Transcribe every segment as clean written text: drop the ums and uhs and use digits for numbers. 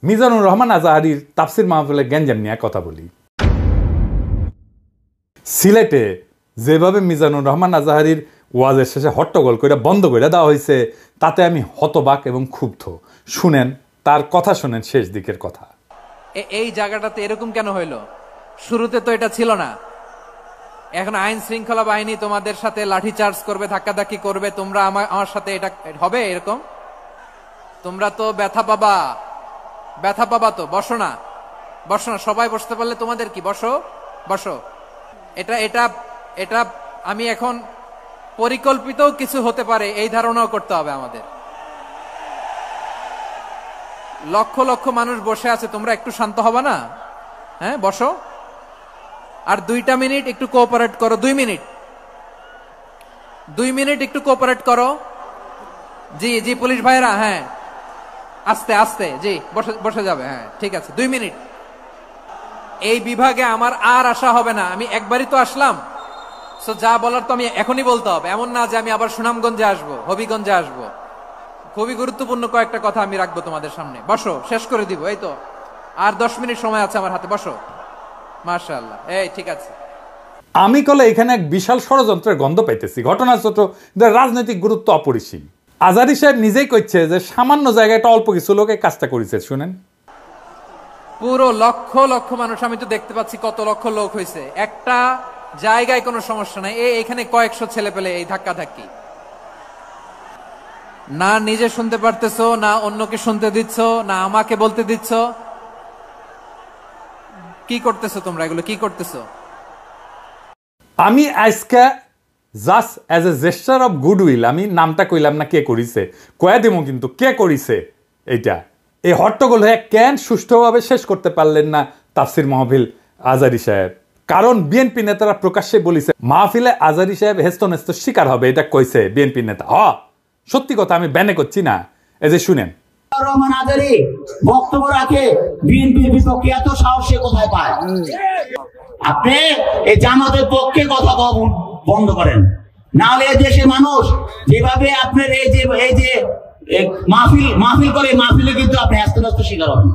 মিজানুর রহমান আজাহারির তাফসির মাহফিলে গ্যাঞ্জাম নিয়ে কথা বলি। সিলেটে যেভাবে মিজানুর রহমান আজাহারির ওয়াজের শেষে হট্টগোল করে বন্ধ করে দেওয়া হয়েছে, তাতে আমি হতবাক এবং ক্ষুব্ধ। শুনেন তার কথা, শুনেন শেষ দিকের কথা। এই জায়গাটাতে এরকম কেন হইলো? শুরুতে তো এটা ছিল না। এখন আইন শৃঙ্খলা বাহিনী তোমাদের সাথে লাঠি চার্জ করবে, ধাক্কাধাক্কি করবে, তোমরা আমার সাথে এটা হবে এরকম? তোমরা তো ব্যথা পাবা তো। বসো না, সবাই বসতে পারলে তোমাদের কি? বসো। এটা আমি এখন পরিকল্পিত কিছু হতে পারে এই ধারণাও করতে হবে আমাদের। লক্ষ লক্ষ মানুষ বসে আছে, তোমরা একটু শান্ত হবা না? হ্যাঁ, বসো। আর 2 মিনিট একটু কোঅপারেট করো। 2 মিনিট একটু কোঅপারেট করো। জি পুলিশ ভাইরা, হ্যাঁ আস্তে জি বসে যাবে। হ্যাঁ ঠিক আছে, 2 মিনিট। এই বিভাগে আমার আর আসা হবে না, আমি একবারই তো আসলাম। সো যা বলার তো আমি এখনই বলতে হবে। এমন না যে আমি আবার সুনামগঞ্জে আসবো, হবিগঞ্জে আসবো। খুবই গুরুত্বপূর্ণ কয়েকটা কথা আমি রাখবো তোমাদের সামনে। বসো, শেষ করে দিব। এই তো আর 10 মিনিট সময় আছে আমার হাতে। বসো। মাশাআল্লাহ, এই ঠিক আছে। আমি কলে এখানে এক বিশাল ষড়যন্ত্রের গন্ধ পাইতেছি। ঘটনা ছোট, রাজনৈতিক গুরুত্ব অপরিসীম। আজাহারি সাহেব নিজেই কইছে যে সামান্য জায়গাটা অল্প কিছু লোক এই কাজটা করেছে। শুনেন, পুরো লক্ষ লক্ষ মানুষ, আমি তো দেখতে পাচ্ছি কত লক্ষ লোক হয়েছে। একটা জায়গায় কোনো সমস্যা নাই। এখানে কয়েকশো ছেলে পেলে এই ধাক্কাধাক্কি, না নিজে শুনতে পারতেছো, না অন্যকে শুনতে দিচ্ছ, না আমাকে বলতে দিচ্ছ। কি করতেছো তোমরা? এগুলো কি করতেছো? আমি আজকে just as a gesture of goodwill, আমি নামটা কইলাম না কে করিছে, কয়া দেবো কিন্তু কে করিছে এইটা। এই হট্টগোল হয়ে কেন সুষ্ঠুভাবে শেষ করতে পারলেন না তাফসির মাহফিল আজাহারি সাহেব? কারণ বিএনপি নেতারা প্রকাশ্যে বলিছে মাহফিলে আজাহারি সাহেব হেস্তনেস্ত শিকার হবে, এটা কইছে বিএনপি নেতা। সত্যি কথা, আমি ব্যানে করছি না। এই যে শুনেন, রহমান আজাহারি বক্তব্য রাখে বিএনপির বিপক্ষে, এত সাহস সে কোথায় পায়? আপনি এই জামাতের পক্ষে কথা বন্ধ করেন, নাহলে এই দেশের মানুষ যেভাবে আপনার এই যে মাহফিল করে, মাহফিলে কিন্তু আপনি হেস্তনেস্ত শিকার হবেন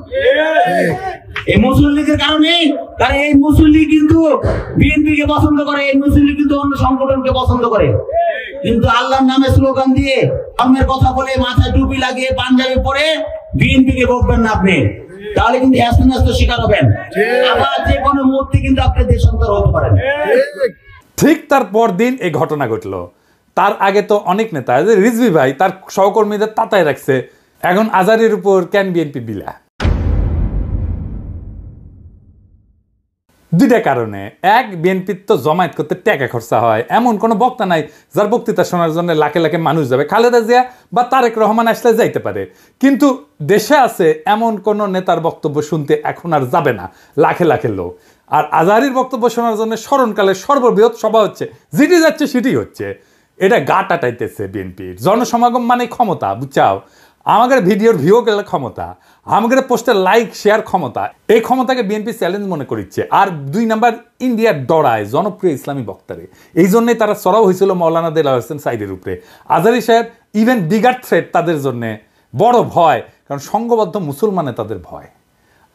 এই মুসলিম লীগের কারণে। কারণ এই মুসলিম লীগ কিন্তু বিএনপিকে পছন্দ করে, এই মুসলিম লীগ কিন্তু অন্য সংগঠনকে পছন্দ করে। কিন্তু আল্লাহর নামে স্লোগান দিয়ে, ধর্মের কথা বলে, মাথায় টুপি লাগিয়ে, পাঞ্জাবি পরে বিএনপিকে বকবেন না আপনি, তাহলে কিন্তু হেস্তনেস্ত শিকার হবেন। আবার যে কোনো মুহূর্তে কিন্তু আপনি দেশান্তর হতে পারেন। ঠিক তার পরদিন এই ঘটনা ঘটলো। তার আগে তো অনেক নেতা, রিজভী ভাই তার সহকর্মীদের তাতায় রাখছে। এখন আজাহারির উপর কেন বিএনপি বিলা? দুইটা কারণে। এক, বিএনপির তো জমায়েত করতে টাকা খরচা হয়, এমন কোনো বক্তা নাই যার বক্তৃতা শোনার জন্য লাখে লাখে মানুষ যাবে। খালেদা জিয়া বা তারেক রহমান আসলে যাইতে পারে, কিন্তু দেশে আছে এমন কোন নেতার বক্তব্য শুনতে এখন আর যাবে না লাখে লাখে লোক। আর আজাহারির বক্তব্য শোনার জন্য স্মরণকালের সর্ববৃহৎ সভা হচ্ছে, যেটি যাচ্ছে সেটি হচ্ছে। এটা গা টাটাইতেছে বিএনপির। জনসমাগম মানে ক্ষমতা, বুঝছাও? আমাদের ভিডিওর ভিউ গেলে ক্ষমতা, আমাদের পোস্টের লাইক শেয়ার ক্ষমতা, এই ক্ষমতাকে বিএনপি চ্যালেঞ্জ মনে করছে। আর 2 নাম্বার, ইন্ডিয়ার ডরায় জনপ্রিয় ইসলামী বক্তারে। এই জন্যই তারা চড়াও হয়েছিল মৌলানা দেলাওয়ার হোসেন সাইদের উপরে। আজাহারি সাহেব ইভেন বিগার থ্রেট তাদের জন্য বড় ভয়, কারণ সংঘবদ্ধ মুসলমানে তাদের ভয়।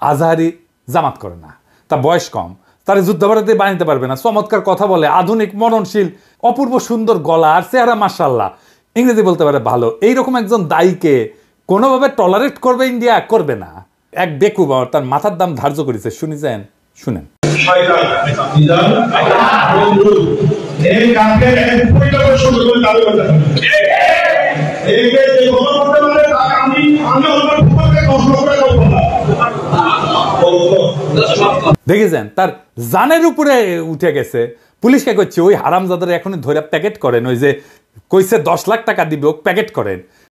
আজাহারি জামাত করে না, তার বয়স কম, তারা যুদ্ধাপরাধী বানাইতে পারবে না। চমৎকার কথা বলে, আধুনিক, মননশীল, অপূর্ব সুন্দর গলা আর চেহারা, মাশাআল্লাহ, ইংরেজি বলতে পারে ভালো। এইরকম একজন দায়ীকে কোনোভাবে টলারেট করবে ইন্ডিয়া? করবে না। এক বেকুব তার মাথার দাম ধার্য করেছে। শুনেছেন? শুনেন, দেখেছেন তার জানের উপরে উঠে গেছে। পুলিশকে করছে ওই হারামজাদার এখনই ধরে প্যাকেট করেন, ওই যে কইছে 10 লাখ টাকা দিবে, ও প্যাকেট করেন।